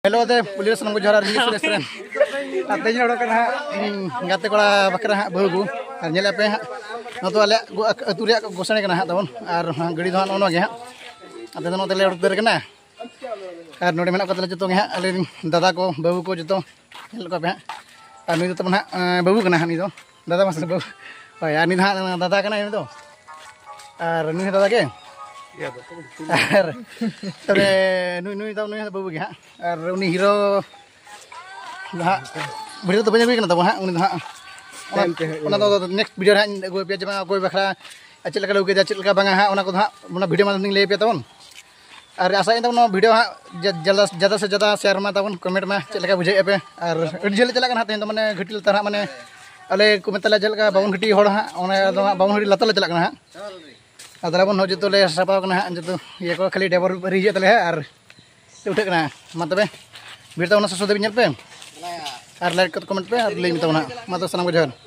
Hello ते police number जोहार release restaurant आते जन ओडक ना गाते कोड़ा बकरा हा बहुगु और नेले पे हा नतो आले अतु रे गोसणे कना हा तबन और गड़ी दो नो गे हा आते दनो तेले ओडक कना और नोडे मेना कतले जतो गे हा अले दादा को बहु को जतो हेल को पे हा और नी तो तबन हा बहु कना हा नी दो दादा मास बहु होय यार नी हा दादा कना नी दो और नी दादा के तबे नुई तो नुई बाबू गे हाँ और उनी हीरो हाँ वीडियो तो बने तब हाँ उनी हाँ नेक्स्ट वीडियो हाँ अगुई पे जमा अगुई बखरा चल लगा उगे चल लगा बांगा हाँ हाँ वीडियो में ले पे तबन और आशा तब वीडियो हाँ ज़्यादा से ज़्यादा शेयर में तबन कमेंट में चल लगा बुझे पे और झेल चलना तेज मैंने घटी तरह मैंने अले को मतलब चल लगा बावन घटी हड़ हाँ बावन घटी लता चलना हाँ अदला बन जो ले सापा जो ये को खाली डेबर रिजे तले और उठेना मा तबे भिड़ तब सो देवी पे और लाइक कमेंट पे और लई तब मा तो सनाम को जोहार।